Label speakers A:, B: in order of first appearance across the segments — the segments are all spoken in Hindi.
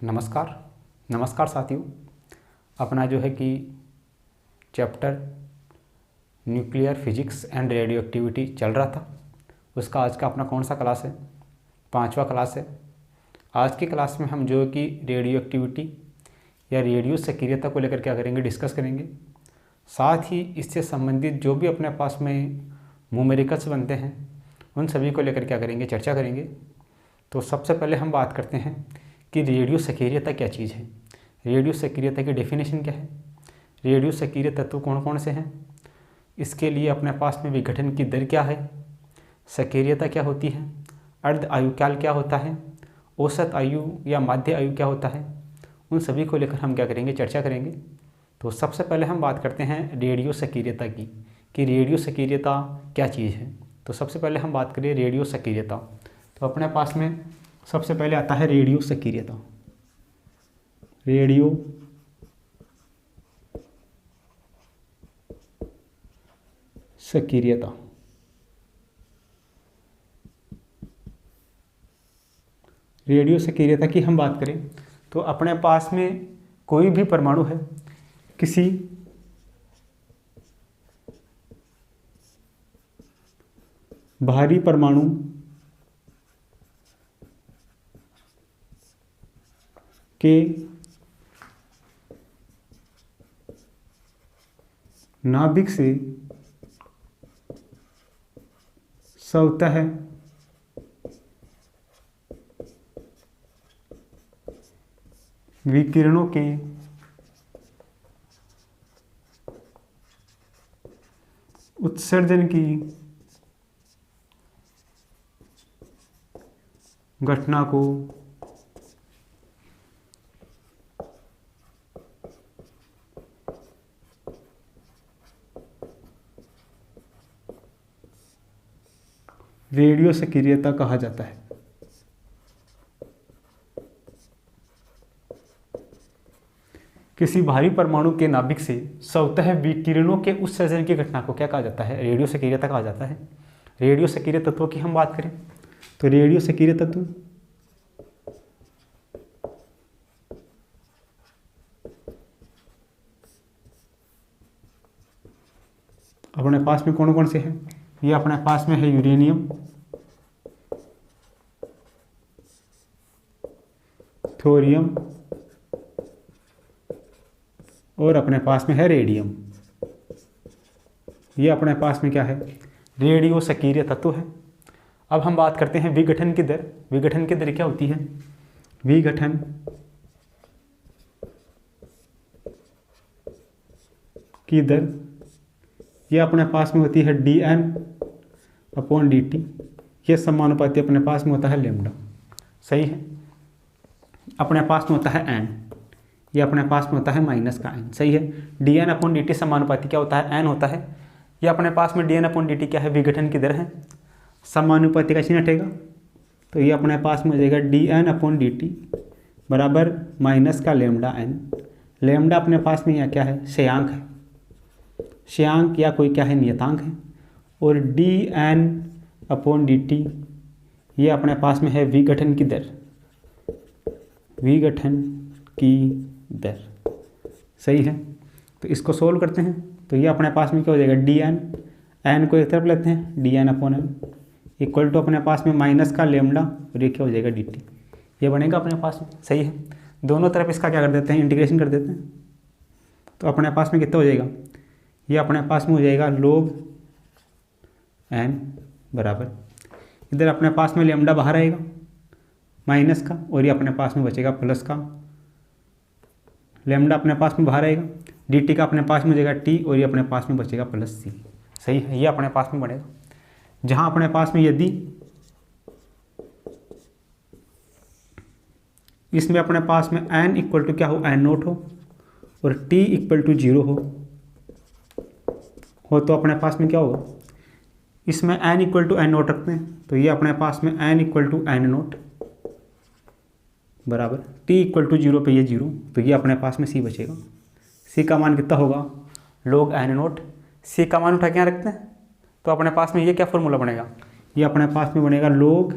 A: नमस्कार नमस्कार साथियों। अपना जो है कि chapter nuclear physics and radio activity चल रहा था, उसका आज का अपना कौन सा क्लास है? 5वां क्लास है। आज की क्लास में हम जो है कि रेडियो एक्टिविटी या रेडियो सक्रियता को लेकर क्या करेंगे, डिस्कस करेंगे। साथ ही इससे संबंधित जो भी अपने पास में न्यूमेरिकल्स बनते हैं उन सभी को लेकर क्या करेंगे, चर्चा करेंगे। तो सबसे पहले हम बात करते हैं कि रेडियो सक्रियता क्या चीज़ है। रेडियो सक्रियता की डेफिनेशन क्या है, रेडियो सक्रिय तत्व कौन कौन से हैं, इसके लिए अपने पास में विघटन की दर क्या है, सक्रियता क्या होती है, अर्ध आयुकाल क्या होता है, औसत आयु या माध्य आयु क्या होता है, उन सभी को लेकर हम क्या करेंगे, चर्चा करेंगे। तो सबसे पहले हम बात करते हैं रेडियो सक्रियता की कि रेडियो सक्रियता क्या चीज़ है। तो सबसे पहले हम बात करें रेडियो सक्रियता। तो अपने पास में सबसे पहले आता है रेडियो सक्रियता। रेडियो सक्रियता रेडियो सक्रियता की हम बात करें तो अपने पास में कोई भी परमाणु है, किसी भारी परमाणु के नाभिक से स्वतः विकिरणों के उत्सर्जन की घटना को रेडियो सक्रियता कहा जाता है। किसी भारी परमाणु के नाभिक से स्वतः विकिरणों के उत्सर्जन की घटना को क्या कहा जाता है, रेडियो सक्रियता कहा जाता है। रेडियो सक्रिय तत्वों की हम बात करें तो रेडियो सक्रिय तत्व अपने पास में कौन कौन से हैं? ये अपने पास में है यूरेनियम, थोरियम और अपने पास में है रेडियम। ये अपने पास में क्या है, रेडियो सक्रिय तत्व है। अब हम बात करते हैं विघटन की दर। विघटन की दर क्या होती है? विघटन की दर ये अपने पास में होती है dN/dt। ये समानुपाती अपने पास में होता है लैम्डा। सही है। अपने पास में होता है n, ये अपने पास में होता है माइनस का n। सही है। dN/dt समानुपाती क्या होता है, n होता है। ये अपने पास में dN/dt क्या है, विघटन की दर है। समानुपाती का चिन्ह हटेगा तो ये अपने पास में हो जाएगा dN/dt बराबर माइनस का लैम्डा n। लैम्डा अपने पास में यहाँ क्या है, स्थिरांक है, स्थिरांक या कोई क्या है, नियतांक है। और dN/dt ये अपने पास में है विघटन की दर, विघटन की दर। सही है। तो इसको सोल्व करते हैं तो ये अपने पास में क्या हो जाएगा, dN, n को एक तरफ लेते हैं, dN/n इक्वल टू अपने पास में माइनस का लैम्डा और ये क्या हो जाएगा dt। ये बनेगा अपने पास में। सही है। दोनों तरफ इसका क्या कर देते हैं, इंटीग्रेशन कर देते हैं। तो अपने पास में कितना हो जाएगा, ये अपने पास में हो जाएगा log n बराबर, इधर अपने पास में लैम्डा बाहर आएगा माइनस का और ये अपने पास में बचेगा प्लस का। लैम्डा अपने पास में बाहर आएगा, dt का अपने पास में हो जाएगा t और ये अपने पास में बचेगा प्लस c। सही है। ये अपने पास में बनेगा। जहाँ अपने पास में यदि इसमें अपने पास में n इक्वल टू क्या हो, n0 हो और t इक्वल टू 0 हो तो अपने पास में क्या होगा, इसमें n इक्वल टू n0 रखते हैं तो ये अपने पास में n इक्वल टू n0 बराबर t इक्वल टू 0 पे ये 0 तो ये अपने पास में c बचेगा। c का मान कितना होगा, log n0। c का मान उठा के यहाँ रखते हैं तो अपने पास में ये क्या फॉर्मूला बनेगा, ये अपने पास में बनेगा log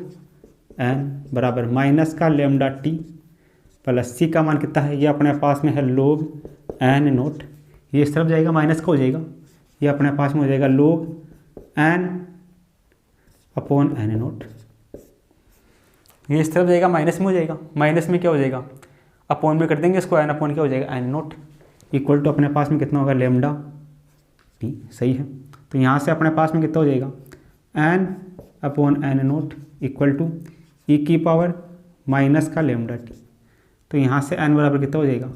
A: n बराबर माइनस का लैम्डा t प्लस सी का मान कितना है, ये अपने पास में है log n नोट, ये इस तरफ जाएगा माइनस का हो जाएगा, ये अपने पास में हो जाएगा log n upon n note, ये इस तरफ जाएगा माइनस में हो जाएगा, माइनस में क्या हो जाएगा अपॉन में कर देंगे इसको, n अपॉन क्या हो जाएगा n नोट इक्वल टू अपने पास में कितना होगा लेमडा टी। सही है, तो यहाँ से अपने पास में कितना हो जाएगा n upon n not equal to e की पावर माइनस का लेमडा टी। तो यहाँ से n बराबर कितना हो जाएगा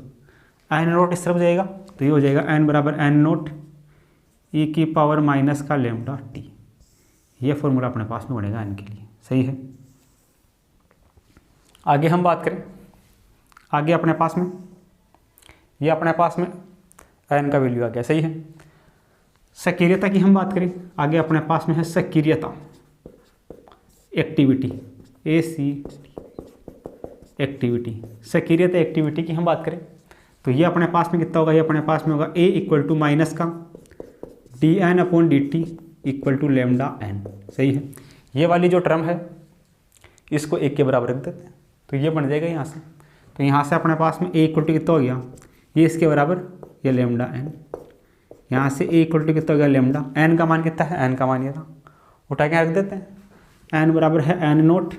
A: n नोट इस तरफ जाएगा, तो ये हो जाएगा n बराबर n नोट ई की पावर माइनस का लेमडा टी। ये फॉर्मूला अपने पास में बनेगा n के लिए। सही है, आगे हम बात करें, आगे अपने पास में ये अपने पास में n का वैल्यू आ गया। सही है, सक्रियता की हम बात करें, आगे अपने पास में है सक्रियता एक्टिविटी AC एक्टिविटी, सक्रियता एक्टिविटी की हम बात करें तो ये अपने पास में कितना होगा, ये अपने पास में होगा A इक्वल टू माइनस का dn upon dt equal to lambda n। सही है, ये वाली जो टर्म है इसको 1 के बराबर रख देते हैं, तो ये बन जाएगा यहाँ से। तो यहाँ से अपने पास में A इक्वल टू कितना हो गया, ये इसके बराबर ये लेमडा n, यहाँ से A इक्वल टू कितना हो गया लेमडा, n का मान कितना है, n का मान ये था, उठा के रख देते हैं, n बराबर है n नोट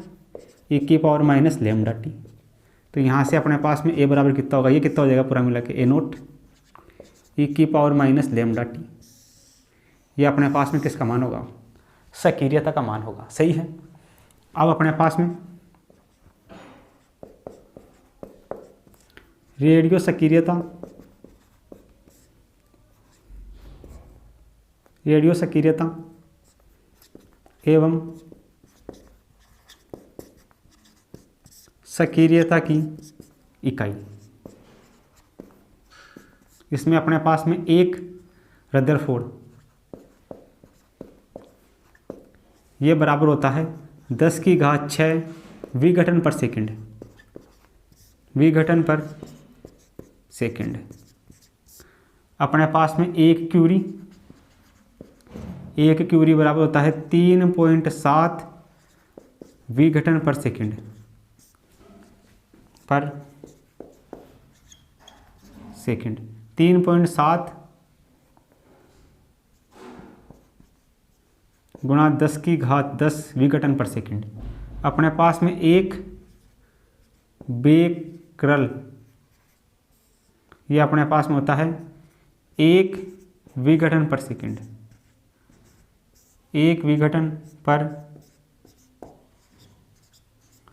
A: ई की पावर माइनस लेमडा टी। तो यहाँ से अपने पास में A बराबर कितना होगा, ये कितना हो जाएगा पूरा मिला के a नोट ई की पावर माइनस लेमडा टी। ये अपने पास में किसका मान होगा, सक्रियता का मान होगा। सही है, अब अपने पास में रेडियो सक्रियता, रेडियो सक्रियता एवं सक्रियता की इकाई, इसमें अपने पास में एक रदरफोर्ड, ये बराबर होता है 10⁶ विघटन पर सेकंड, विघटन पर सेकंड। अपने पास में एक क्यूरी बराबर होता है 3.7 विघटन पर सेकंड पर सेकंड, 3.7 गुणा 10⁻10 विघटन पर सेकंड। अपने पास में एक बेकरल, ये अपने पास में होता है 1 विघटन पर सेकंड, 1 विघटन पर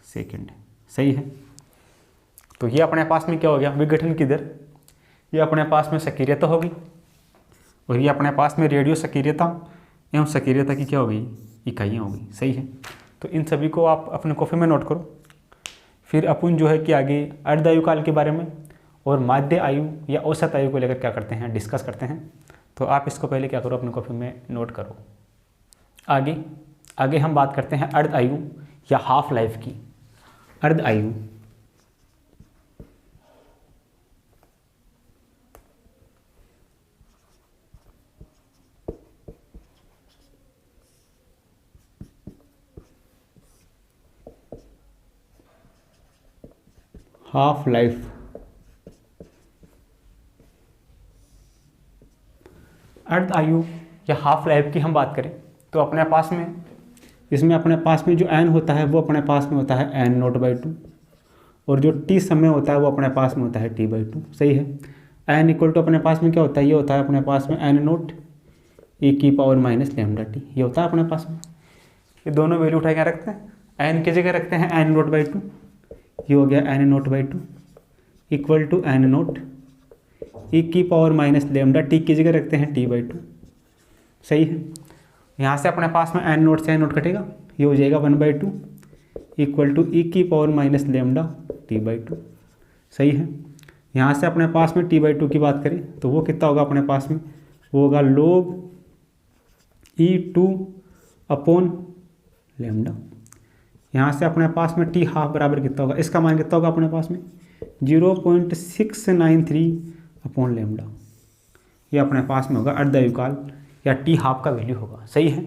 A: सेकंड। सही है, तो ये अपने पास में क्या हो गया विघटन की दर, ये अपने पास में सक्रियता होगी और ये अपने पास में रेडियो सक्रियता एवं सक्रियता की क्या हो गई इकाइयाँ हो गई। सही है, तो इन सभी को आप अपने कॉपी में नोट करो। फिर अपन जो है कि आगे अर्ध आयुकाल के बारे में और माध्य आयु या औसत आयु को लेकर क्या करते हैं डिस्कस करते हैं, तो आप इसको पहले क्या करो अपने कॉपी में नोट करो। आगे हम बात करते हैं अर्ध आयु या हाफ लाइफ की। अर्ध आयु हाफ लाइफ, अर्ध आयु या हाफ लाइफ की हम बात करें तो अपने पास में इसमें अपने पास में जो n होता है वो अपने पास में होता है n0/2 और जो t समय होता है वो अपने पास में होता है t/2। सही है, n इक्वल टू अपने पास में क्या होता है, ये होता है अपने पास में n0 e की पावर माइनस लेमडा टी, ये होता है अपने पास में। ये दोनों वैल्यू उठा के रखते हैं, n की जगह रखते हैं n0/2, ये हो गया n0/2 equal to n0 e की पावर माइनस लेमडा टी की जगह रखते हैं t/2। सही है, यहाँ से अपने पास में n0 से n0 कटेगा, ये हो जाएगा 1/2 इक्वल टू e की पावर माइनस लेमडा t/2। सही है, यहाँ से अपने पास में t/2 की बात करें तो वो कितना होगा अपने पास में, वो होगा log e2 अपॉन लेमडा। यहाँ से अपने पास में t हाफ बराबर कितना होगा, इसका मान कितना होगा अपने पास में 0.693 अपॉन लेमडा। ये अपने पास में होगा अर्ध आयुकाल या t हाफ का वैल्यू होगा। सही है,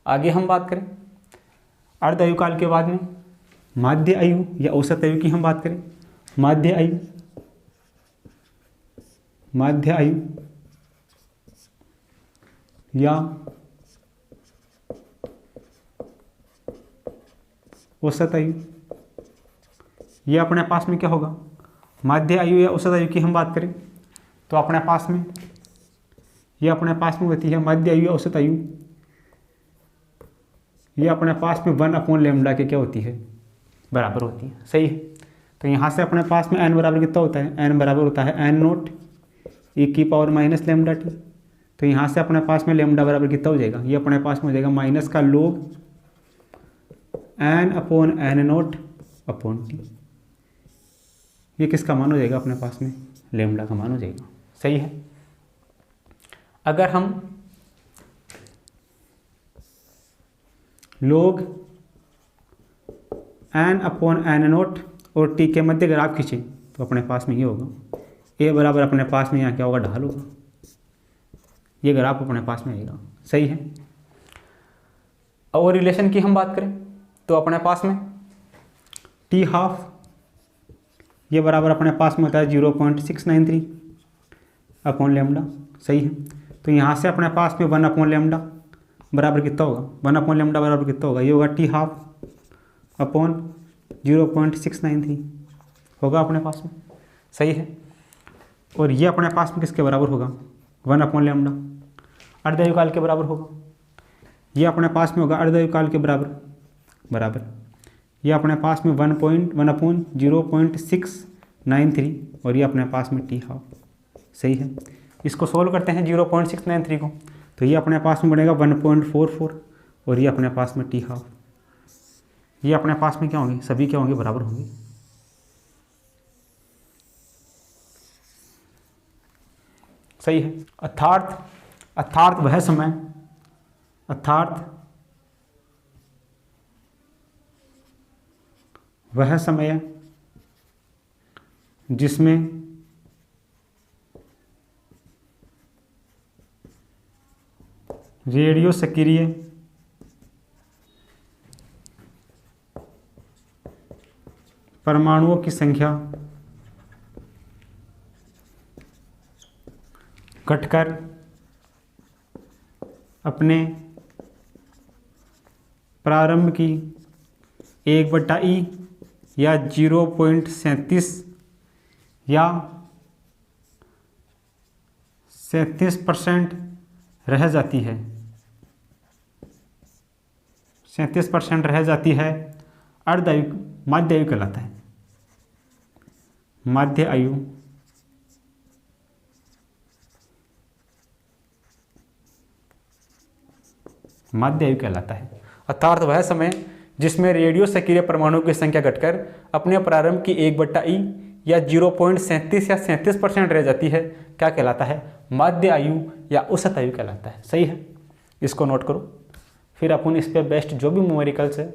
A: आगे हम बात करें अर्ध आयुकाल के बाद में माध्य आयु या औसत आयु की हम बात करें माध्य आयु, माध्य आयु या औसत आयु, ये अपने पास में क्या होगा, माध्य आयु या औसत आयु की हम बात करें तो अपने पास में ये अपने पास में होती है माध्य आयु या औसत आयु, ये अपने पास में 1/λ के क्या होती है, बराबर होती है। सही है। तो यहाँ से अपने पास में n बराबर कितना होता है, n बराबर होता है n0 e⁻⁻λt। तो यहाँ से अपने पास में लैम्डा बराबर कितना हो जाएगा, ये अपने पास में हो जाएगा माइनस का log n/n0/t। ये किसका मान हो जाएगा अपने पास में, लैम्डा का मान हो जाएगा। सही है। अगर हम log n/n0 और t के मध्य ग्राफ खींचें तो अपने पास में ये होगा, a बराबर अपने पास में यहाँ क्या होगा, ढाल होगा, ये ग्राफ अपने पास में आएगा। सही है। और रिलेशन की हम बात करें तो अपने पास में t½ ये बराबर अपने पास में होता है 0.693/λ। सही है। तो यहाँ से अपने पास में 1/λ बराबर कितना होगा, 1/λ बराबर कितना होगा, ये होगा t½ 0.693 होगा अपने पास में। सही है। और ये अपने पास में किसके बराबर होगा, 1/λ अर्धायुकाल के बराबर होगा। ये अपने पास में होगा अर्धायुकाल के बराबर ये अपने पास में 1/0.693 और ये अपने पास में t½ सही है। इसको सोल्व करते हैं 0.693 को, तो ये अपने पास में बनेगा 1.44 और ये अपने पास में t½ ये अपने पास में क्या होंगे, सभी क्या होंगे, बराबर होंगे। सही है। अर्थात वह समय जिसमें रेडियो सक्रिय परमाणुओं की संख्या घटकर अपने प्रारंभ की 1/e या 0.37 या 37% रह जाती है, 37% रह जाती है, माध्य आयु कहलाता है। माध्य आयु कहलाता है। अर्थात वह समय जिसमें रेडियो सक्रिय परमाणुओं की संख्या घटकर अपने प्रारंभ की 1/e या 0.37 या 37% रह जाती है, क्या कहलाता है, माध्य आयु या औसत आयु कहलाता है। सही है। इसको नोट करो। फिर अपन इस पे बेस्ट जो भी न्यूमेरिकल्स है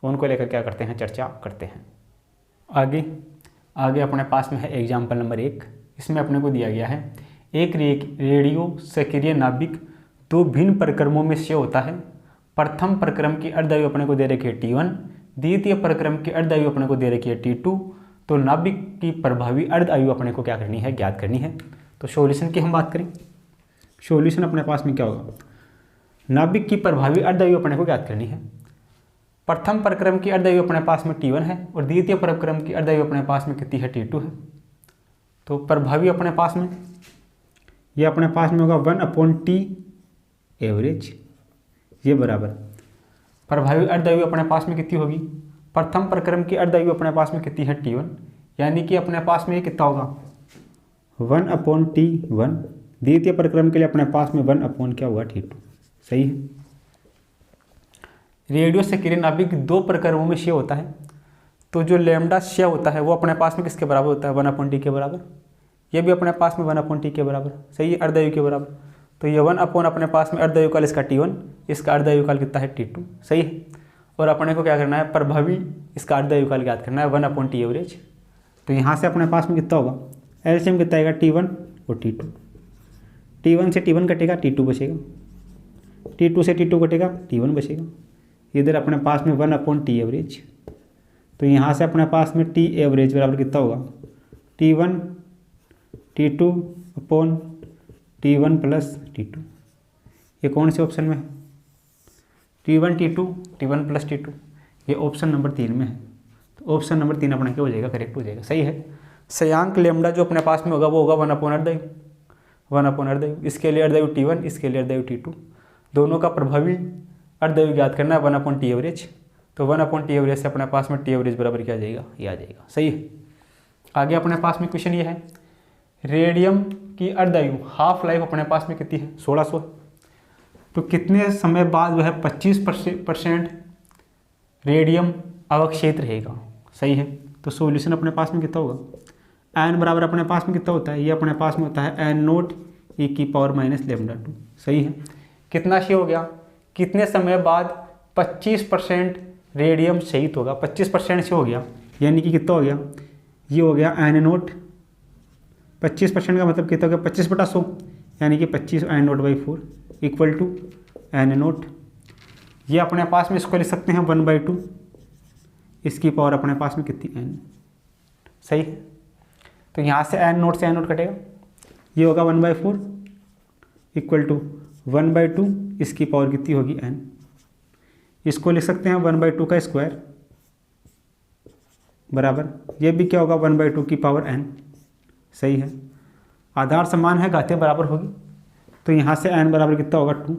A: उनको लेकर क्या करते हैं, चर्चा करते हैं। आगे अपने पास में है एग्जाम्पल नंबर 1। इसमें अपने को दिया गया है एक रेडियो सक्रिय नाभिक 2 भिन्न प्रक्रमों में क्षय होता है। प्रथम प्रक्रम की अर्धायु अपने को दे रखी है t1, द्वितीय प्रक्रम की अर्धायु अपने को दे रखी है t2। तो नाभिक की प्रभावी अर्धायु अपने को क्या करनी है, ज्ञात करनी है। तो सॉल्यूशन की हम बात करें, सॉल्यूशन अपने पास में क्या होगा, नाभिक की प्रभावी अर्धायु अपने को ज्ञात करनी है। प्रथम प्रक्रम की अर्धायु अपने पास में t1 है और द्वितीय प्रक्रम की अर्धायु अपने पास में कितनी है, t2 है। तो प्रभावी अपने पास में ये अपने पास में होगा 1/t एवरेज, ये बराबर प्रभावी अर्धायु अपने पास में कितनी होगी, प्रथम प्रक्रम की अर्धायु अपने पास में कितनी है, t1, यानी कि अपने पास में ये कितना होगा 1/t1। द्वितीय प्रक्रम के लिए अपने पास में 1/ क्या होगा, t2। सही है। रेडियो सक्रिय नाभिक 2 प्रक्रमों में क्षय होता है, तो जो लैम्डा क्षय होता है वो अपने पास में किसके बराबर होता है, 1/t के बराबर। ये भी अपने पास में 1/t के बराबर, सही है, अर्धायु के बराबर। तो ये 1/ अपने पास में अर्धायुकाल इसका t1, इसका अर्धायुकाल कितना है, t2। सही है। और अपने को क्या करना है, प्रभावी इसका अर्धायुकाल ज्ञात करना है 1/t एवरेज। तो यहाँ से अपने पास में कितना होगा, एलसीएम कितना आएगा, t1 और t2। t1 से t1 कटेगा, t2 बचेगा, t2 से t2 कटेगा, t1 बचेगा। इधर अपने पास में 1/t एवरेज। तो यहाँ से अपने पास में टी एवरेज बराबर कितना होगा, T1 T2 upon T1 plus T2। ये कौन से ऑप्शन में है, T1 T2 T1 plus T2, ये ऑप्शन नंबर 3 में है। तो ऑप्शन नंबर 3 अपना क्या हो जाएगा, करेक्ट हो जाएगा, सही है। सयांक लेमडा जो अपने पास में होगा वो होगा 1/अर्धवायु, इसके लिए अर्धवायु T1, इसके लिए अर्धवायु T2, दोनों का प्रभावी अर्धवायु ज्ञात करना है 1/T एवरेज। तो 1/T एवरेज से अपने पास में T एवरेज बराबर क्या आ जाएगा, ये आ जाएगा, सही है। आगे अपने पास में क्वेश्चन ये है, रेडियम की अर्धवायु हाफ लाइफ अपने पास में कितनी है, 1600। तो कितने समय बाद वह 25% रेडियम अवक्षेत्र रहेगा, सही है। तो सॉल्यूशन अपने पास में कितना होगा, n बराबर अपने पास में कितना होता है, ये अपने पास में होता है n0 e⁻ λ2, सही है। कितना से हो गया, कितने समय बाद 25% रेडियम शहीद होगा, 25% से हो गया, यानी कि कितना हो गया, ये हो गया n0, 25% का मतलब कितना हो गया, 25/100, यानी कि 25 n0/4 इक्वल टू n0। ये अपने पास में इसको लिख सकते हैं 1/2, इसकी पावर अपने पास में कितनी, n, सही है। तो यहाँ से n0 से n0 कटेगा, ये होगा 1/4 इक्वल टू 1/2, इसकी पावर कितनी होगी, n। इसको लिख सकते हैं 1/2 का स्क्वायर बराबर, ये भी क्या होगा 1/2 की पावर n, सही है। आधार समान है, घातें बराबर होगी, तो यहाँ से n बराबर कितना होगा 2,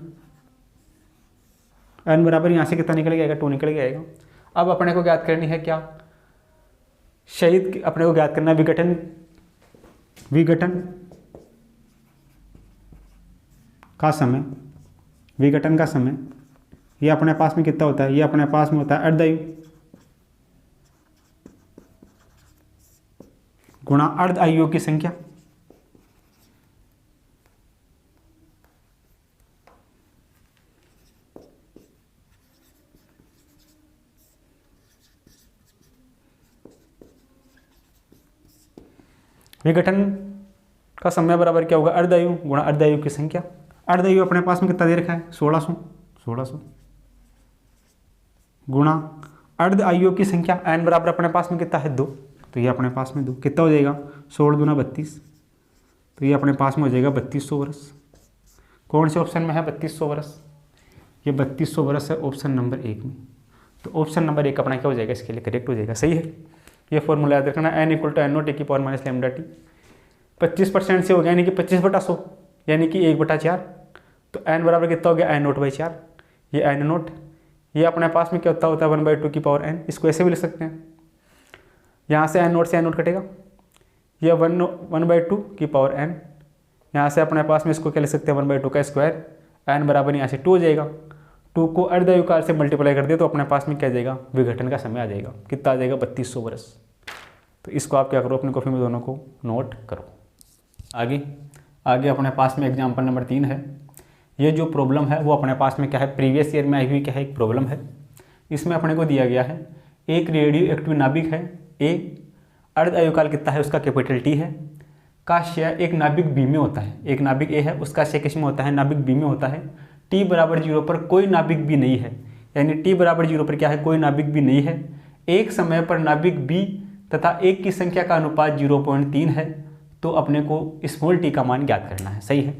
A: n बराबर यहाँ से कितना निकल जाएगा, 2 निकल जाएगा। अब अपने को ज्ञात करनी है क्या, शहीद अपने को ज्ञात करना विघटन का समय, विघटन का समय ये अपने पास में कितना होता है, ये अपने पास में होता है अर्धवायु गुणा अर्धवायुओं की संख्या। विघटन का समय बराबर क्या होगा, अर्धवायु गुणा अर्धवायु की संख्या। अर्धवायु अपने पास में कितना दे रखा है, 1600 गुणा अर्धवायुओं की संख्या, n बराबर अपने पास में कितना है 2, तो ये अपने पास में 2 कितना हो जाएगा, 16 दूना 32, तो ये अपने पास में हो जाएगा 3200 वर्ष। कौन से ऑप्शन में है 3200 वर्ष, ये 3200 वर्ष है ऑप्शन नंबर 1 में। तो ऑप्शन नंबर 1 अपना क्या हो जाएगा, इसके लिए करेक्ट हो जाएगा, सही है। ये फॉर्मूला याद रखना, n = n0 e⁻ λt, 25% से हो गया, यानी कि 25/100, यानी कि 1/4, तो n बराबर कितना हो गया, n0/4, ये n0, ये अपने पास में क्या होता है 1/2 की पावर n, इसको ऐसे भी लिख सकते हैं, यहाँ से n0 से n0 कटेगा, ये 1/2 की पावर n, यहाँ से अपने पास में इसको क्या लिख सकते हैं 1/2 का स्क्वायर, n बराबर यहाँ से 2 हो जाएगा, 2 को अर्धवायु काल से मल्टीप्लाई कर दिया तो अपने पास में क्या जाएगा, विघटन का समय आ जाएगा, कितना आ जाएगा 3200 वर्ष। तो इसको आप क्या करो, अपनी कॉपी में दोनों को नोट करो। आगे अपने पास में एग्जाम्पल नंबर 3 है। ये जो प्रॉब्लम है वो अपने पास में क्या है, प्रीवियस ईयर में आई हुई क्या है, एक प्रॉब्लम है। इसमें अपने को दिया गया है एक रेडियो एक्टिव नाभिक है ए, अर्धवायु काल कितना है उसका कैपिटल T है, का क्षय एक नाभिक बी में होता है, एक नाभिक ए है उसका क्षय किस में होता है, नाभिक बी में होता है। T बराबर 0 पर कोई नाभिक भी नहीं है, यानी T बराबर 0 पर क्या है, कोई नाभिक भी नहीं है। एक समय पर नाभिक बी तथा एक की संख्या का अनुपात 0.3 है, तो अपने को स्मॉल t का मान ज्ञात करना है, सही है।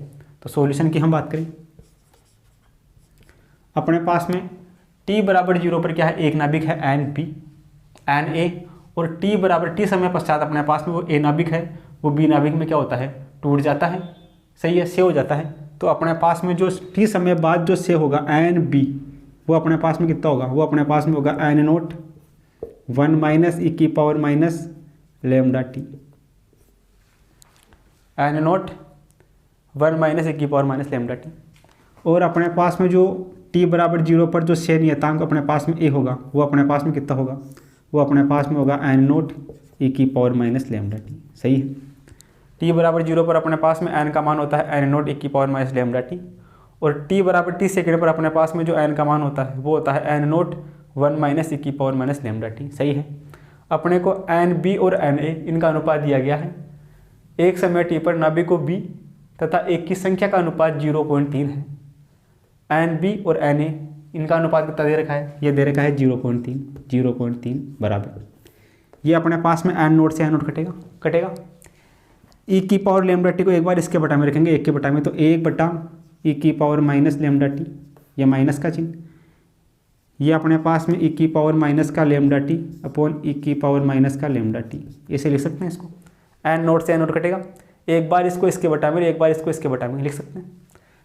A: तो सॉल्यूशन की हम बात करें, अपने पास में t बराबर 0 पर क्या है, एक नाभिक है Na, और t बराबर t समय पश्चात अपने पास में वो a नाभिक है, वो b नाभिक में क्या होता है, टूट जाता है, सही है, से हो जाता है। तो अपने पास में जो t समय बाद जो से होगा Nb, वो अपने पास में कितना होगा, वो अपने पास में होगा n0 1 - e⁻ λt, n0 1 - e⁻ λt। और अपने पास में जो t बराबर 0 पर जो से नियतांक अपने पास में a होगा, वो अपने पास में कितना होगा, वो अपने पास में होगा n0 e⁻ λt, सही है। t बराबर 0 पर अपने पास में n का मान होता है n0 e⁻ λt, और t बराबर t सेकेंड पर अपने पास में जो n का मान होता है वो होता है n0 1 - e⁻ λt, सही है। अपने को Nb और Na इनका अनुपात दिया गया है, एक समय t पर नाभिकों b तथा एक की संख्या का अनुपात 0.3 है। Nb और Na इनका अनुपात कितना दे रखा है, ये दे रखा है 0.3 बराबर, ये अपने पास में एन नोट से एन नोट कटेगा। ई की पावर लेमडा टी को एक बार इसके बटा में रखेंगे, एक के बटा में, तो 1 ई की पावर माइनस लेमडा टी, ये माइनस का चिन्ह, ये अपने पास में ई की पावर माइनस का लेमडा टी अपॉन ई की पावर माइनस का लेमडा टी, ऐसे लिख सकते हैं इसको। एन नोट से एन नोट कटेगा, एक बार इसको इसके बटा में, एक बार इसको इसके बटा में लिख सकते हैं।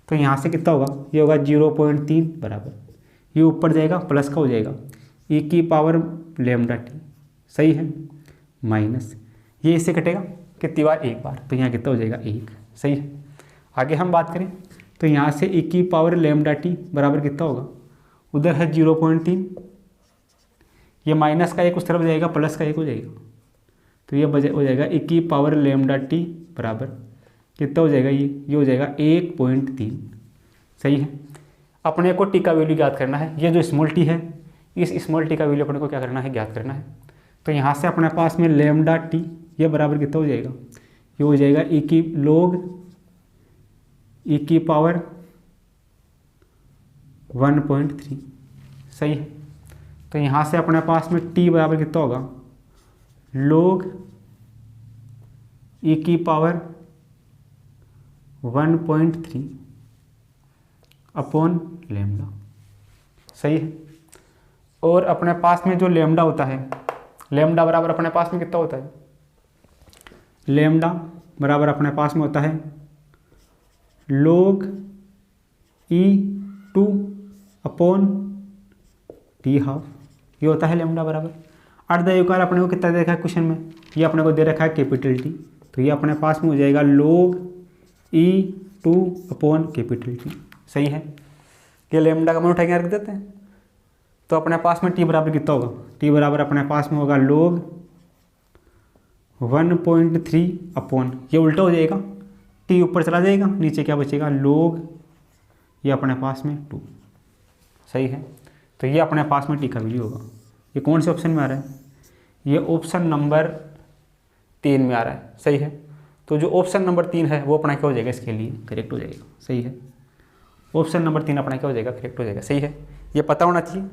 A: तो यहाँ से कितना होगा, ये होगा 0.3 बराबर, ये ऊपर जाएगा प्लस का हो जाएगा ई की पावर लेमडा टी, सही है, माइनस ये इससे कटेगा कितनी बार, एक बार, तो यहाँ कितना हो जाएगा 1, सही है। आगे हम बात करें तो यहाँ से ई की पावर लेमडा टी बराबर कितना होगा, उधर है 0.3, ये माइनस का 1 उस तरफ जाएगा, प्लस का 1 हो जाएगा, तो ये हो जाएगा ई की पावर लेमडा टी बराबर कितना हो जाएगा, ये हो जाएगा 1.3, सही है। अपने को टी का वैल्यू ज्ञात करना है, ये जो स्मॉल टी है, इस स्मॉल टी का वैल्यू अपने को क्या करना है, ज्ञात करना है। तो यहाँ से अपने पास में लेमडा टी ये बराबर कितना हो जाएगा, ये हो जाएगा ई की log ई की पावर 1.3, सही है। तो यहाँ से अपने पास में टी बराबर कितना होगा, log ई की पावर 1.3 अपॉन लेमडा, सही है। और अपने पास में जो लेमडा होता है, लेमडा बराबर अपने पास में कितना होता है, लेमडा बराबर अपने पास में होता है log E2 upon T half, ये होता है लेमडा बराबर। अर्धयुगाकार अपने को कितना दे रखा है क्वेश्चन में, ये अपने को दे रखा है कैपिटल टी, तो ये अपने पास में हो जाएगा log E2 upon capital T, सही है। ये लेमडा का मान उठा के रख देते हैं, तो अपने पास में टी बराबर कितना होगा, टी बराबर अपने पास में होगा log 1.3 अपॉन, ये उल्टा हो जाएगा, टी ऊपर चला जाएगा, नीचे क्या बचेगा log, ये अपने पास में 2, सही है। तो ये अपने पास में टी का वैल्यू होगा। ये कौन से ऑप्शन में आ रहा है, ये ऑप्शन नंबर 3 में आ रहा है, सही है। तो जो ऑप्शन नंबर 3 है वो अपना क्या हो जाएगा, इसके लिए करेक्ट हो जाएगा, सही है। ऑप्शन नंबर 3 अपना क्या हो जाएगा, करेक्ट हो जाएगा, सही है। ये पता होना चाहिए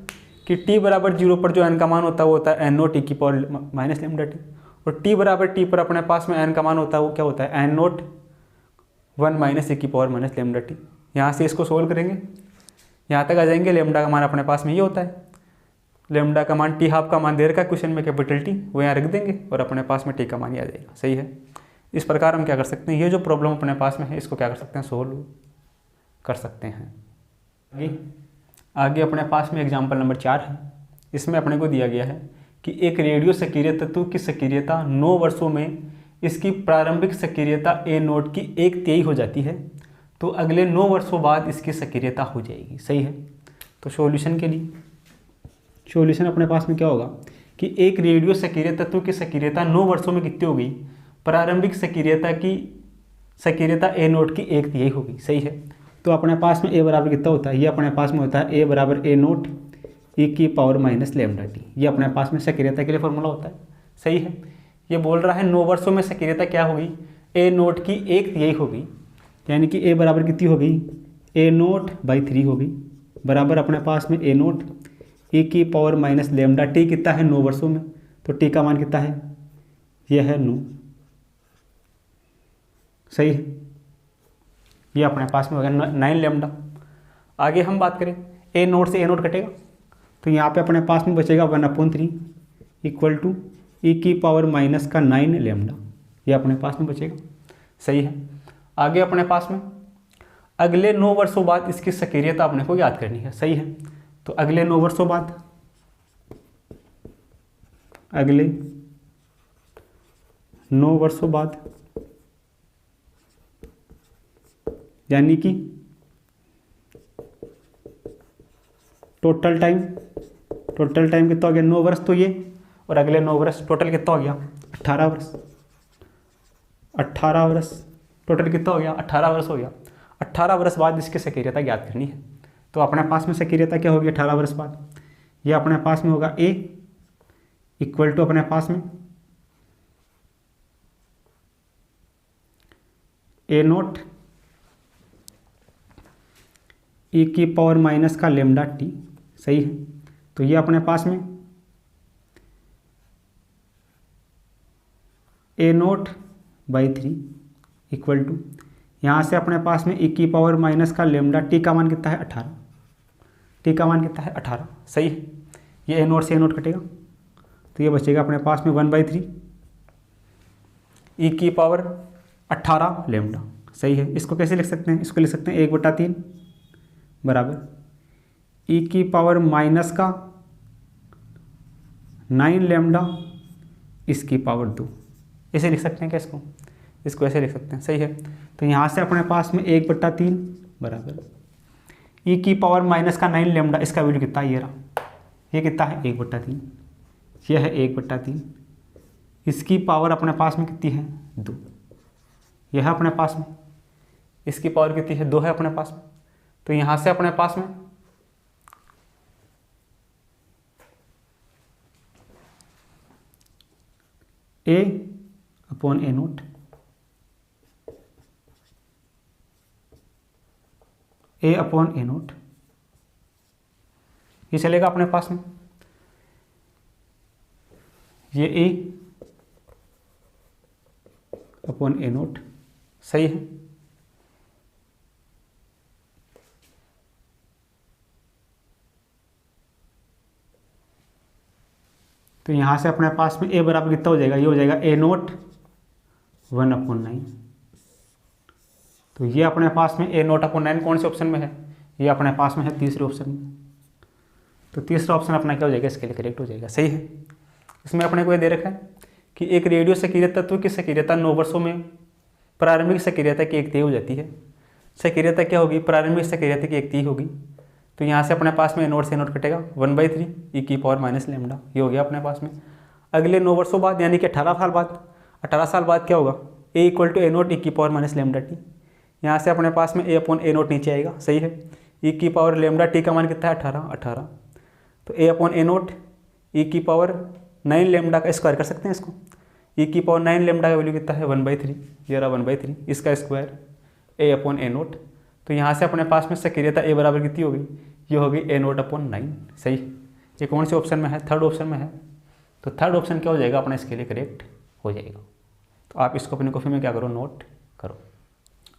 A: कि टी बराबर 0 पर जो एन का मान होता है वो होता है एन नोट ई की पावर माइनस लेमडा टी, और टी बराबर टी पर अपने पास में एन का मान होता है वो क्या होता है, एन नोट 1 माइनस ई की पावर माइनस लेमडा टी। यहाँ से इसको सोल्व करेंगे, यहाँ तक आ जाएंगे, लेमडा का मान अपने पास में ये होता है, लेमडा का मान टी हाफ का मान दे रखा है क्वेश्चन में कैपिटल टी, वो यहाँ रख देंगे और अपने पास में टी का मान ही आ जाएगा, सही है। इस प्रकार हम क्या कर सकते हैं, ये जो प्रॉब्लम अपने पास में है इसको क्या कर सकते हैं, सोल्व कर सकते हैं। आगे अपने पास में एग्जाम्पल नंबर 4 है। इसमें अपने को दिया गया है कि एक रेडियो सक्रिय तत्व की सक्रियता 9 वर्षों में इसकी प्रारंभिक सक्रियता ए नोट की 1/3 हो जाती है, तो अगले 9 वर्षों बाद इसकी सक्रियता हो जाएगी, सही है। तो सॉल्यूशन के लिए सॉल्यूशन अपने पास में क्या होगा कि एक रेडियो सक्रिय तत्व की सक्रियता 9 वर्षों में कितनी हो गई, प्रारंभिक सक्रियता ए नोट की 1/3 होगी, सही है। तो अपने पास में ए बराबर कितना होता है, ये अपने पास में होता है ए बराबर ए नोट ई की पावर माइनस लेमडा टी, ये अपने पास में सक्रियता के लिए फॉर्मूला होता है, सही है। ये बोल रहा है 9 वर्षों में सक्रियता क्या होगी, ए नोट की 1/3 होगी, यानी कि ए बराबर कितनी हो गई, ए नोट बाई 3 होगी, बराबर अपने पास में ए नोट ई की पावर माइनस लेमडा टी कितना है 9 वर्षों में, तो टी का मान कितना है, यह है 9, सही है। ये अपने पास में हो गया 9 लेमडा। आगे हम बात करें ए नोट से ए नोट कटेगा, तो यहाँ पे अपने पास में बचेगा 1/3 इक्वल टू ई की पावर माइनस का 9 लेमडा, ये अपने पास में बचेगा, सही है। आगे अपने पास में अगले 9 वर्षों बाद इसकी सक्रियता अपने को याद करनी है, सही है। तो अगले 9 वर्षों बाद, अगले 9 वर्षों बाद यानी कि टोटल टाइम कितना हो गया, 9 वर्ष तो ये, और अगले 9 वर्ष टोटल कितना हो गया, 18 वर्ष। 18 वर्ष टोटल कितना हो गया, 18 वर्ष हो गया। 18 वर्ष बाद इसकी सक्रियता ज्ञात करनी है, तो अपने पास में सक्रियता क्या होगी 18 वर्ष बाद, ये अपने पास में होगा ए इक्वल टू अपने पास में ए नोट ई की पावर माइनस का लेमडा टी, सही है। तो ये अपने पास में A0/3 इक्वल टू, यहाँ से अपने पास में ई की पावर माइनस का लेमडा टी का मान कितना है 18, टी का मान कितना है 18, सही है। ये A0 से A0 कटेगा तो ये बचेगा अपने पास में 1/3 ई की पावर 18 लेमडा, सही है। इसको कैसे लिख सकते हैं, इसको लिख सकते हैं 1/3 बराबर ई की पावर माइनस का 9 लेमडा इसकी पावर 2, ऐसे लिख सकते हैं क्या इसको, इसको ऐसे लिख सकते हैं, सही है। तो यहाँ से अपने पास में 1/3 बराबर ई की पावर माइनस का 9 लेमडा, इसका वैल्यू कितना है, ये रहा, ये कितना है 1/3, यह है 1/3, इसकी पावर अपने पास में कितनी है 2, यह अपने पास में इसकी पावर कितनी है 2 है अपने पास में। तो यहाँ से अपने पास में A/A0 A/A0 ये चलेगा अपने पास में, ये A/A0, सही है। तो यहाँ से अपने पास में A बराबर कितना हो जाएगा, ये हो जाएगा A0 1/9। तो ये अपने पास में A0/9 कौन से ऑप्शन में है, ये अपने पास में है तीसरे ऑप्शन में। तो तीसरा ऑप्शन अपना क्या हो जाएगा, इसके लिए करेक्ट हो जाएगा, सही है। इसमें अपने को ये दे रखा है कि एक रेडियो सक्रिय तत्व की सक्रियता 9 वर्षों में प्रारंभिक सक्रियता की 1/3 हो जाती है। सक्रियता क्या होगी, प्रारंभिक सक्रियता की 1/3 होगी। तो यहाँ से अपने पास में A0 से A0 कटेगा 1/3 ई की पावर माइनस लेमडा, ये हो गया अपने पास में। अगले 9 वर्षों बाद यानी कि 18 साल बाद, 18 साल बाद क्या होगा, A = A0 ई की पावर माइनस लेमडा टी। यहाँ से अपने पास में A/A0 नीचे आएगा, सही है। ई की पावर लेमडा टी का मान कितना है 18। तो A/A0 ई की पावर 9 लेमडा का स्क्वायर कर सकते हैं इसको। ई की पावर 9 लेमडा का वैल्यू कितना है 1/3, ये रहा 1/3, इसका स्क्वायर A/A0। तो यहाँ से अपने पास में सक्रियता A बराबर कितनी होगी, ये होगी A0/9, सही। ये कौन से ऑप्शन में है, थर्ड ऑप्शन में है। तो थर्ड ऑप्शन क्या हो जाएगा अपना, इसके लिए करेक्ट हो जाएगा। तो आप इसको अपनी कॉपी में क्या करो, नोट करो।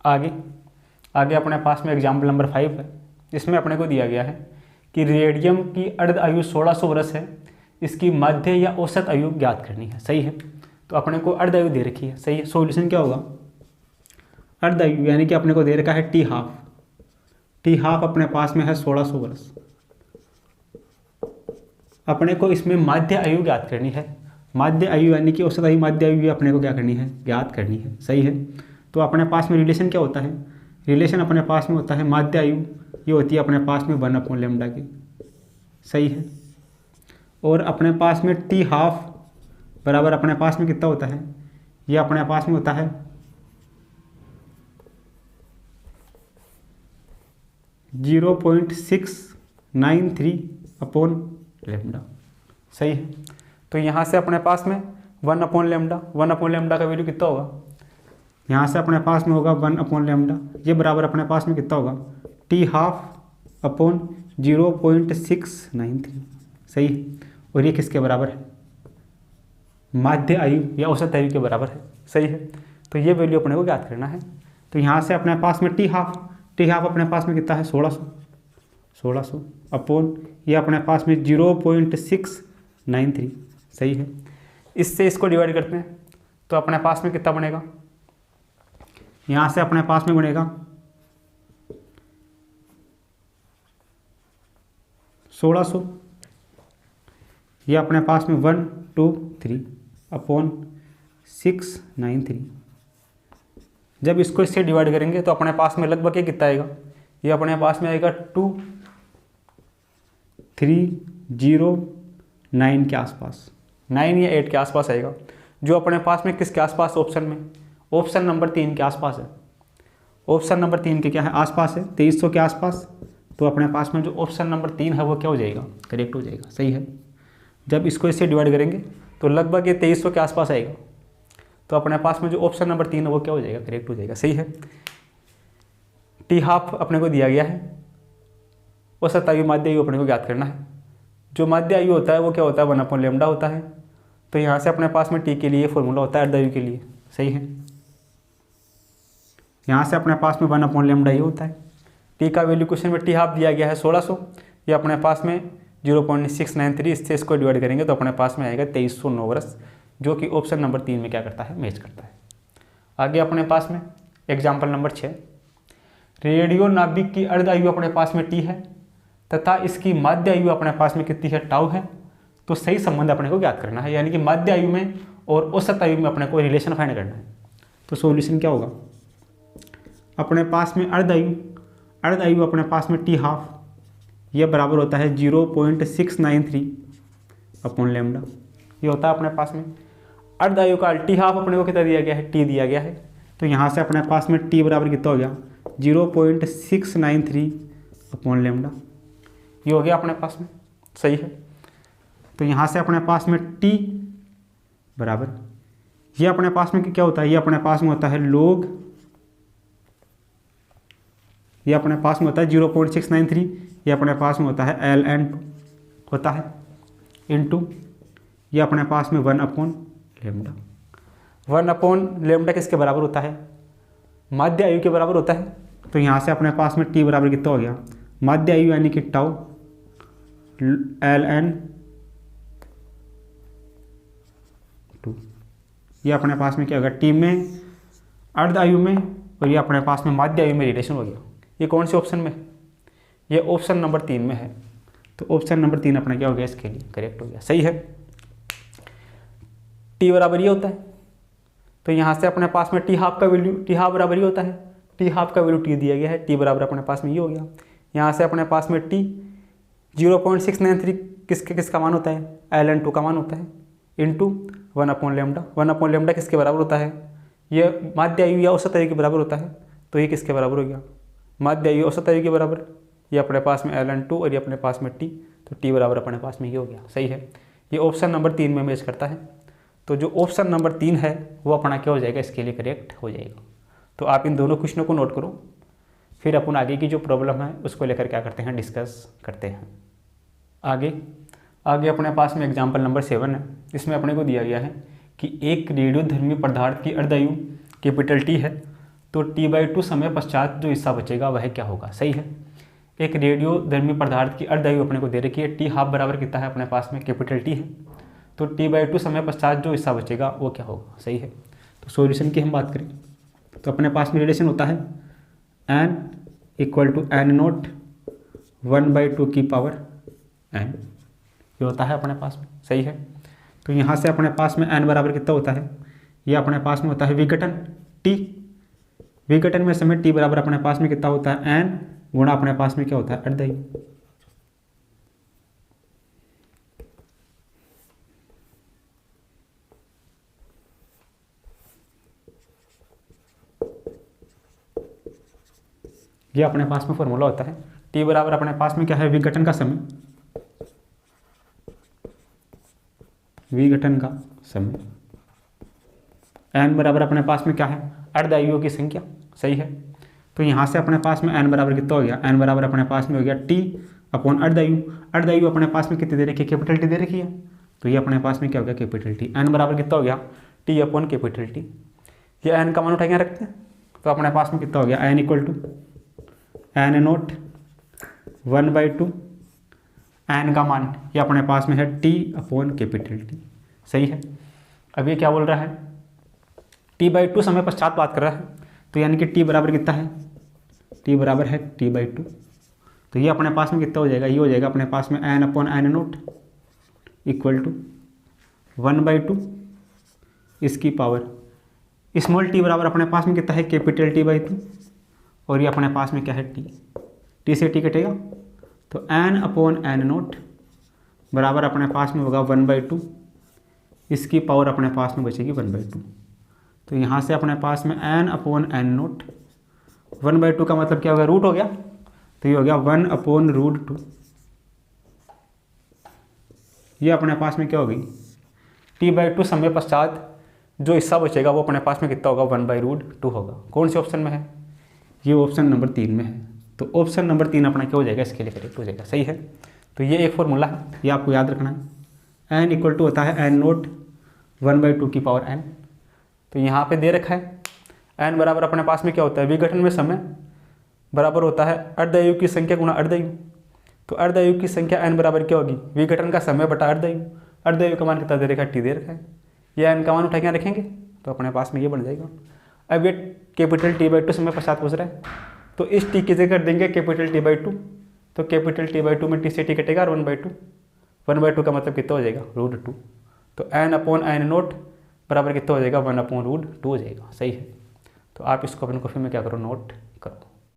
A: आगे अपने पास में एग्जाम्पल नंबर 5 है। इसमें अपने को दिया गया है कि रेडियम की अर्ध आयु 1600 वर्ष है, इसकी मध्य या औसत आयु ज्ञात करनी है, सही है। तो अपने को अर्ध आयु दे रखी है, सही है। सॉल्यूशन क्या होगा, अर्ध आयु यानी कि अपने को दे रखा है टी हाफ अपने पास में है 1600 वर्ष। अपने को इसमें माध्य आयु ज्ञात करनी है, माध्य आयु यानी कि औसत आयु, माध्य आयु अपने को क्या करनी है, ज्ञात करनी है, सही है। तो अपने पास में रिलेशन क्या होता है, रिलेशन अपने पास में होता है माध्य आयु, ये होती है अपने पास में 1/λ की, सही है। और अपने पास में टी हाफ बराबर अपने पास में कितना होता है, ये अपने पास में होता है 0.693/λ, सही है। तो यहाँ से अपने पास में 1/λ का वैल्यू कितना होगा, यहाँ से अपने पास में होगा 1/λ, ये बराबर अपने पास में कितना होगा, T/2/0.693, सही। और ये किसके बराबर है, माध्य आयु या औसत आयु के बराबर है, सही है। तो ये वैल्यू अपने को ज्ञात करना है। तो यहाँ से अपने पास में टी हाफ अपने पास में कितना है 1600 अपॉन ये अपने पास में 0.693, सही है। इससे इसको डिवाइड करते हैं तो अपने पास में कितना बनेगा, यहाँ से अपने पास में बनेगा 1600, ये अपने पास में 123/693। जब इसको इससे डिवाइड करेंगे तो अपने पास में लगभग ये कितना आएगा, ये अपने पास में आएगा 2309 के आसपास, 9 या 8 के आसपास आएगा, जो अपने पास में किसके आसपास, ऑप्शन में, ऑप्शन नंबर 3 के आसपास है। ऑप्शन नंबर 3 के क्या है, आसपास है, 2300 के आसपास। तो अपने पास में जो ऑप्शन नंबर 3 है वो क्या हो जाएगा, करेक्ट हो जाएगा, सही है। जब इसको इससे डिवाइड करेंगे तो लगभग ये 2300 के आसपास आएगा। तो अपने पास में जो ऑप्शन नंबर 3 है वो क्या हो जाएगा, करेक्ट हो जाएगा, सही है। टी हाफ अपने को दिया गया है औसत आयु माध्य आयु अपने को ज्ञात करना है। जो माध्य आयु होता है वो क्या होता है 1/λ होता है। तो यहाँ से अपने पास में टी के लिए फॉर्मूला होता है अर्ध आयु के लिए, सही है। यहाँ से अपने पास में 1/λ ये होता है। टी का वैल्यू क्वेश्चन में टी हाफ दिया गया है 1600, ये अपने पास में 0.693, इससे इसको डिवाइड करेंगे तो अपने पास में आएगा 2309 वर्ष, जो कि ऑप्शन नंबर 3 में क्या करता है, मैच करता है। आगे अपने पास में एग्जाम्पल नंबर 6, रेडियो नाभिक की अर्ध आयु अपने पास में टी है तथा इसकी माध्य आयु अपने पास में कितनी है, टाउ है। तो सही संबंध अपने को ज्ञात करना है, यानी कि माध्य आयु में और औसत आयु में अपने को रिलेशन फाइंड करना है। तो सॉल्यूशन क्या होगा, अपने पास में अर्ध आयु अपने पास में टी हाफ, यह बराबर होता है 0.693/λ, ये होता है अपने पास में अर्ध आयु का टी हाफ अपने को कितना दिया गया है, टी दिया गया है। तो यहाँ से अपने पास में टी बराबर कितना हो गया 0.693/λ, ये हो गया अपने पास में, सही है। तो यहाँ से अपने पास में टी बराबर, ये अपने पास में क्या होता है, ये अपने पास में होता है log, ये अपने पास में होता है 0.693, ये अपने पास में होता है ln होता है इंटू ये अपने पास में 1/λ। 1/λ किसके बराबर होता है, माध्य आयु के बराबर होता है। तो यहाँ से अपने पास में टी बराबर कितना हो गया, माध्य आयु यानी कि टाउ ln 2, ये अपने पास में क्या होगा, टी में अर्ध आयु में और ये अपने पास में माध्य आयु में रिलेशन हो गया। ये कौन से ऑप्शन में, ये ऑप्शन नंबर 3 में है। तो ऑप्शन नंबर 3 अपना क्या हो गया, इसके लिए करेक्ट हो गया, सही है। टी बराबर ये होता है, तो यहाँ से अपने पास में टी हाफ का वैल्यू, टी हाफ बराबर ये होता है, टी हाफ का वैल्यू टी दिया गया है, टी बराबर अपने पास में ये हो गया। यहाँ से अपने पास में टी 0.693 किसका मान होता है, ln 2 का मान होता है, इंटू 1/λ। 1/λ किसके बराबर होता है, ये माध्य आयु या औसत आयु के बराबर होता है। तो ये किसके बराबर हो गया, माध्य आयु औसत आयु के बराबर, ये अपने पास में ln 2 और ये अपने पास में टी, तो टी बराबर अपने पास में ये हो गया, सही है। ये ऑप्शन नंबर 3 में मैच करता है। तो जो ऑप्शन नंबर 3 है वो अपना क्या हो जाएगा, इसके लिए करेक्ट हो जाएगा। तो आप इन दोनों क्वेश्चनों को नोट करो, फिर अपन आगे की जो प्रॉब्लम है उसको लेकर क्या करते हैं, डिस्कस करते हैं। आगे अपने पास में एग्जाम्पल नंबर 7 है। इसमें अपने को दिया गया है कि एक रेडियोधर्मी पदार्थ की अर्ध आयु कैपिटल टी है, तो t/2 समय पश्चात जो हिस्सा बचेगा वह क्या होगा, सही है। एक रेडियोधर्मी पदार्थ की अर्ध आयु अपने को दे रखी है, टी हाफ बराबर कितना है, अपने पास में कैपिटल टी है, तो t/2 समय पश्चात जो हिस्सा बचेगा वो क्या होगा, सही है। तो सॉल्यूशन की हम बात करें तो अपने पास में रिलेशन होता है n = n0 1/2 की पावर n, ये होता है अपने पास में, सही है। तो यहाँ से अपने पास में n बराबर कितना होता है, ये अपने पास में होता है विघटन t, विघटन में समय t बराबर अपने पास में कितना होता है, n गुणा अपने पास में क्या होता है, अर्ध आयु। ये अपने पास में फॉर्मूला होता है, t बराबर अपने पास में क्या है, विघटन का समय, विघटन का समय, n बराबर अपने पास में क्या है, अर्ध आयुओं की संख्या, सही है। तो यहाँ से अपने पास में n बराबर कितना हो गया, n बराबर अपने पास में हो गया t अपॉन अर्ध आयु। अर्ध आयु अपने पास में कितनी दे रखी है, कैपिटल टी दे रखी है, तो ये अपने पास में क्या हो गया, कैपिटल टी। n बराबर कितना हो गया, t अपॉन कैपिटल टी। ये n का मान उठा के रखते हैं तो अपने पास में कितना हो गया, n = n0 1/2, n का मान ये अपने पास में है t अपॉन कैपिटल टी, सही है। अब ये क्या बोल रहा है, t/2 समय पश्चात बात कर रहा है, तो यानी कि t बराबर कितना है, t बराबर है t/2, तो ये अपने पास में कितना हो जाएगा, ये हो जाएगा अपने पास में n/n0 = 1/2 इसकी पावर, स्मॉल t बराबर अपने पास में कितना है, कैपिटल t/2, और ये अपने पास में क्या है, t से t कटेगा, तो n/n0 बराबर अपने पास में होगा 1/2, इसकी पावर अपने पास में बचेगी 1/2। तो यहाँ से अपने पास में n/n0, 1/2 का मतलब क्या होगा, रूट हो गया, तो ये हो गया 1/√2। ये अपने पास में क्या होगी, t/2 समय पश्चात जो हिस्सा बचेगा वो अपने पास में कितना होगा, 1/√2 होगा। कौन से ऑप्शन में है, ये ऑप्शन नंबर 3 में है। तो ऑप्शन नंबर 3 अपना क्या हो जाएगा, इसके लिए करेक्ट हो जाएगा। सही है। तो ये एक फॉर्मूला है, ये आपको याद रखना है। n इक्वल टू होता है n नोट 1/2 की पावर n। तो यहाँ पे दे रखा है n बराबर अपने पास में क्या होता है, विघटन में समय बराबर होता है अर्धयुग की संख्या गुणा अर्धयुग। तो अर्धयुग की संख्या n बराबर क्या होगी, विघटन का समय बटा अर्धयुग। अर्धयुग का मान कितना दे रखा है, t दे रखा है। ये n का मान उठा के यहाँ रखेंगे तो अपने पास में ये बन जाएगा। अब ये कैपिटल T/2 समय पश्चात पूछ रहा है, तो इस t की जगह कर देंगे कैपिटल T/2। तो कैपिटल T/2 में t से t कटेगा और 1/2। 1/2 का मतलब कितना हो जाएगा, √2। तो n/n नोट बराबर कितना हो जाएगा, 1/√2 हो जाएगा। सही है। तो आप इसको अपने कॉपी में क्या करो, नोट